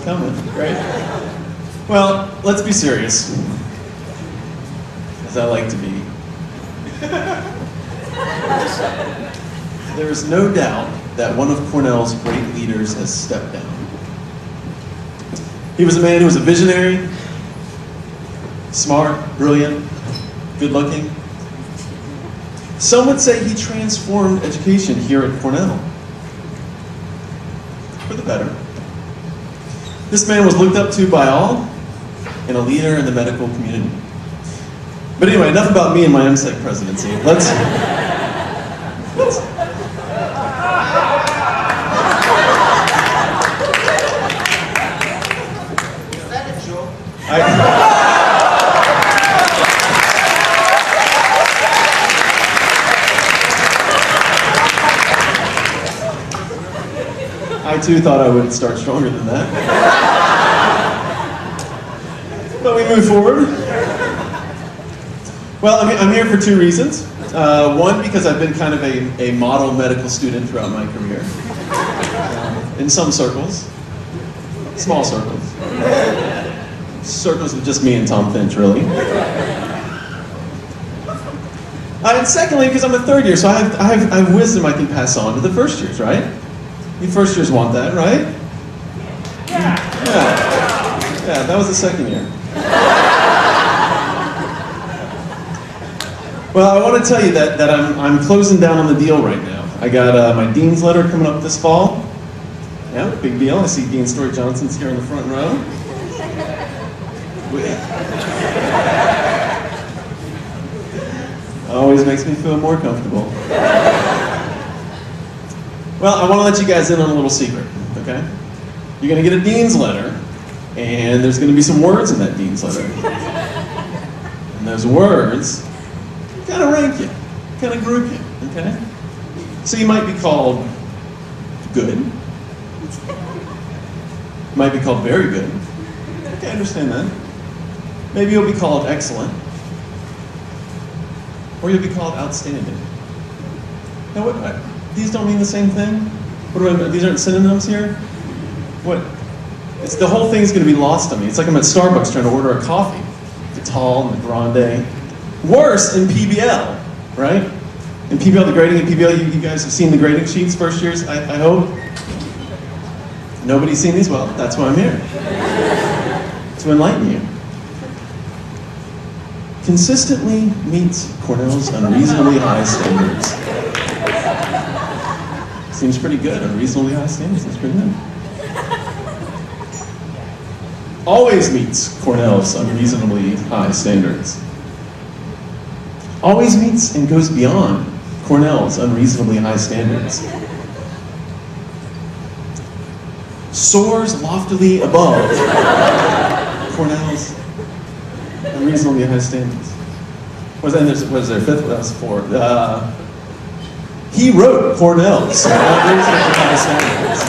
coming, right? Well, let's be serious, as I like to be. There is no doubt that one of Cornell's great leaders has stepped down. He was a man who was a visionary, smart, brilliant, good-looking. Some would say he transformed education here at Cornell for the better. This man was looked up to by all and a leader in the medical community. But anyway, enough about me and my MSEC presidency. Let's Is that a joke? I too thought I would start stronger than that. But we move forward. Well, I'm here for two reasons. One, because I've been kind of a model medical student throughout my career. In some circles. Small circles. Circles with just me and Tom Finch, really. And secondly, because I'm a third year, so I have wisdom I can pass on to the first years, right? You first years want that, right? Yeah, that was the second year. Well, I want to tell you that I'm closing down on the deal right now. I got my dean's letter coming up this fall. Yeah, big deal. I see Dean Story Johnson's here in the front row. Always makes me feel more comfortable. Well, I want to let you guys in on a little secret, okay? You're going to get a dean's letter, and there's going to be some words in that dean's letter. And those words kind of rank you, kind of group you, okay? So you might be called good. You might be called very good. Okay, I understand that. Maybe you'll be called excellent. Or you'll be called outstanding. Now, these don't mean the same thing? What do I mean? These aren't synonyms here? What? It's the whole thing's going to be lost on me. It's like I'm at Starbucks trying to order a coffee. The tall and the grande. Worse in PBL, right? In PBL, the grading in PBL, you guys have seen the grading sheets first years, I hope. Nobody's seen these? Well, that's why I'm here. To enlighten you. Consistently meets Cornell's unreasonably high standards. Seems pretty good. Unreasonably high standards. Seems pretty good. Always meets Cornell's unreasonably high standards. Always meets and goes beyond Cornell's unreasonably high standards. Soars loftily above Cornell's unreasonably high standards. What is there? Fifth? That was four. He wrote Cornell's unreasonably high standards.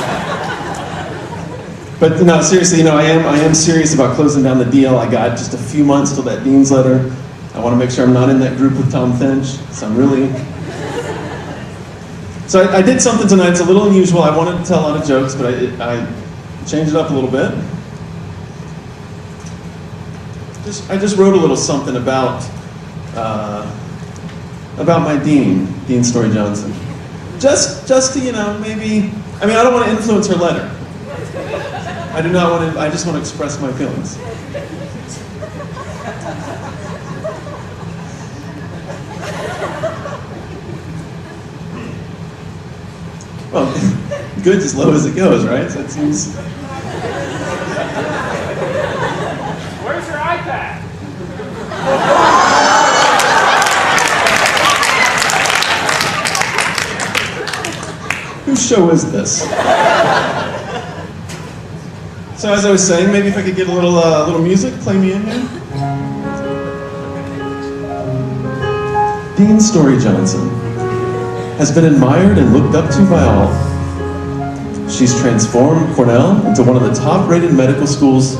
But no, seriously, I am serious about closing down the deal. I got just a few months till that dean's letter. I want to make sure I'm not in that group with Tom Finch. So I'm really. So I did something tonight. It's a little unusual. I wanted to tell a lot of jokes, but I changed it up a little bit. I just wrote a little something about my dean, Dean Story Johnson. Just to, maybe, I don't want to influence her letter. I do not want to, I just want to express my feelings. Well, good's as low as it goes, right? So it seems... Where's your iPad? Whose show is this? So as I was saying, maybe if I could get a little music, play me in here. Dean Story Johnson has been admired and looked up to by all. She's transformed Cornell into one of the top-rated medical schools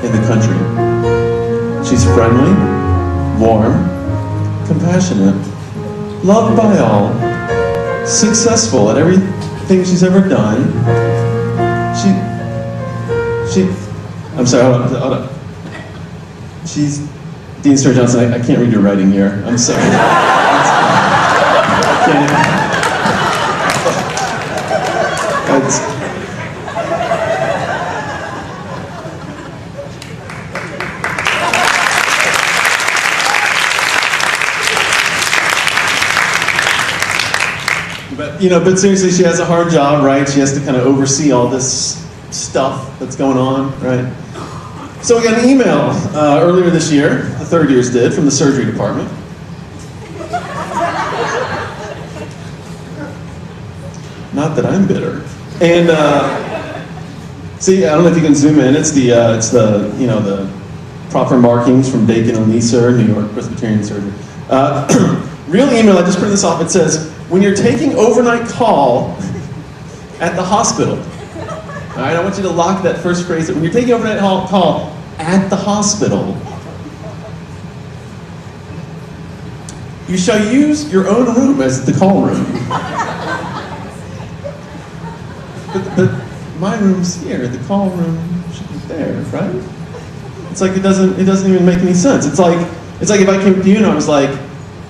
in the country. She's friendly, warm, compassionate, loved by all, successful at everything she's ever done. She I'm sorry, hold on. Dean Sir Johnson, I can't read your writing here. I'm sorry. I can't. But seriously, she has a hard job, right? She has to kind of oversee all this stuff that's going on, right? So we got an email earlier this year, the third years did, from the surgery department. Not that I'm bitter. And see, I don't know if you can zoom in. It's the proper markings from Dakin and Lisa, New York Presbyterian Surgery. Real email, I just printed this off. It says, when you're taking overnight call at the hospital, all right, I want you to lock that first phrase. When you're taking overnight call at the hospital, you shall use your own room as the call room. But my room's here. The call room should be there, right? It's like it doesn't even make any sense. It's like if I came to you and I was like,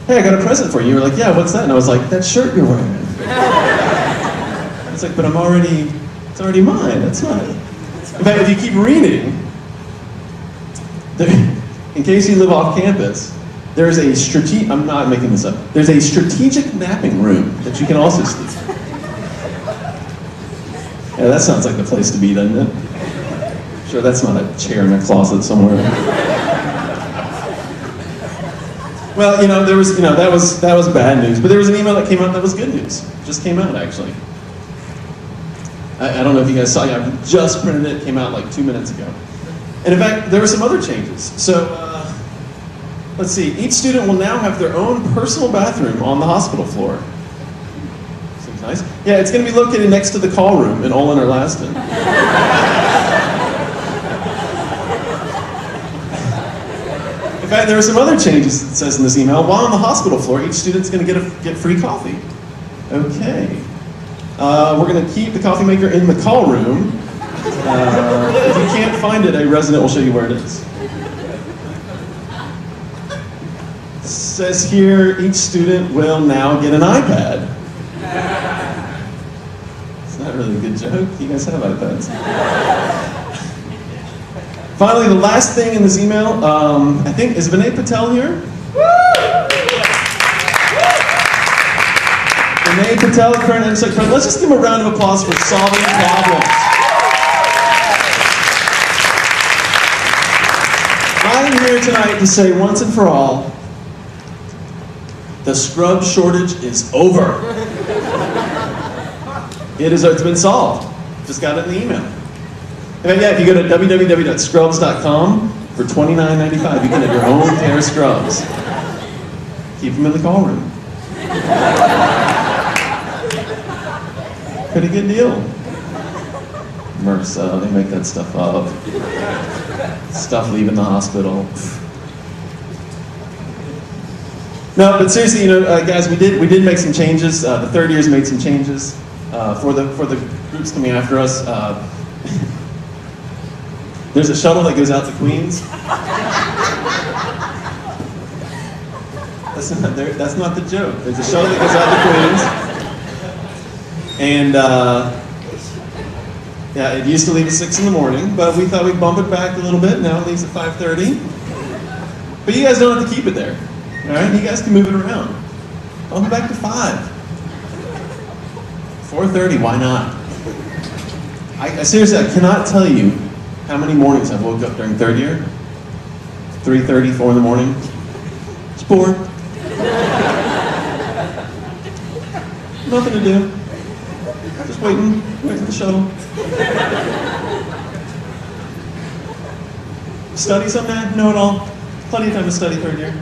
hey, I got a present for you. You were like, yeah, what's that? And I was like, that shirt you're wearing. It's like, but it's already mine. That's not it. In fact, if you keep reading, in case you live off campus, there's a I'm not making this up, there's a strategic napping room that you can also sleep in. Yeah, that sounds like the place to be, doesn't it? Sure, that's not a chair in a closet somewhere. Well, that was bad news, but there was an email that came out that was good news. Just came out, actually. I don't know if you guys saw it. I just printed it. It came out like 2 minutes ago. And in fact, there were some other changes. So, let's see. Each student will now have their own personal bathroom on the hospital floor. Seems nice. Yeah, it's going to be located next to the call room in Olin or Laston. In fact, there are some other changes, it says in this email. While on the hospital floor, each student's going to get free coffee. Okay. We're going to keep the coffee maker in the call room. If you can't find it, a resident will show you where it is. It says here, each student will now get an iPad. It's not really a good joke. You guys have iPads. Finally, the last thing in this email, I think, is Vinay Patel here? Vinay Patel, current NSEC. Let's just give him a round of applause for solving problems. I'm here tonight to say once and for all, the scrub shortage is over. It's been solved. Just got it in the email. And yeah, if you go to www.scrubs.com for $29.95, you can have your own pair of scrubs. Keep them in the call room. Pretty good deal. MRSA, they make that stuff up. Stuff leaving the hospital. No, but seriously, guys, we did make some changes. The third year's made some changes for the groups coming after us. There's a shuttle that goes out to Queens. That's not the joke. There's a shuttle that goes out to Queens. And yeah, it used to leave at 6 in the morning, but we thought we'd bump it back a little bit. Now it leaves at 5:30. But you guys don't have to keep it there. All right? You guys can move it around. Bump it back to 5. 4:30, why not? I seriously, I cannot tell you how many mornings I've woke up during third year. 3:30, 4 in the morning. It's bored. Nothing to do. Just waiting for the shuttle. Study something? No at all. Plenty of time to study third year.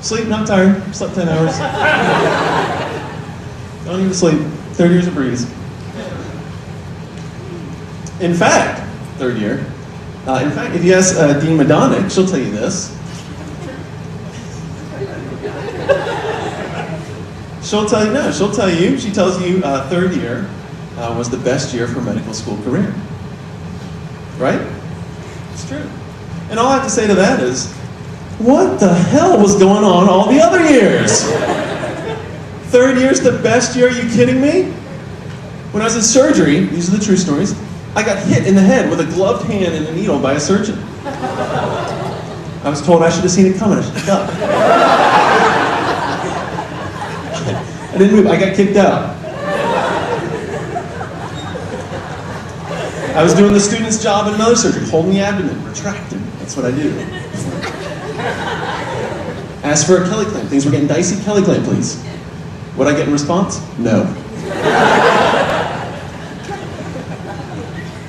Sleep, not tired. Slept 10 hours. Don't even sleep. Third year's a breeze. In fact, third year, if you ask Dean Madonic, she'll tell you this. She tells you third year was the best year for medical school career. Right? It's true. And all I have to say to that is, what the hell was going on all the other years? Third year's the best year, are you kidding me? When I was in surgery, these are the true stories, I got hit in the head with a gloved hand and a needle by a surgeon. I was told I should have seen it coming, I should have ducked. I didn't move, I got kicked out. I was doing the student's job in another surgery, holding the abdomen, retracting. That's what I do. Asked for a Kelly clamp. Things were getting dicey. Kelly clamp, please. What'd I get in response? No.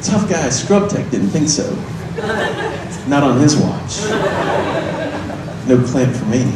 Tough guy, scrub tech, didn't think so. Not on his watch. No clamp for me.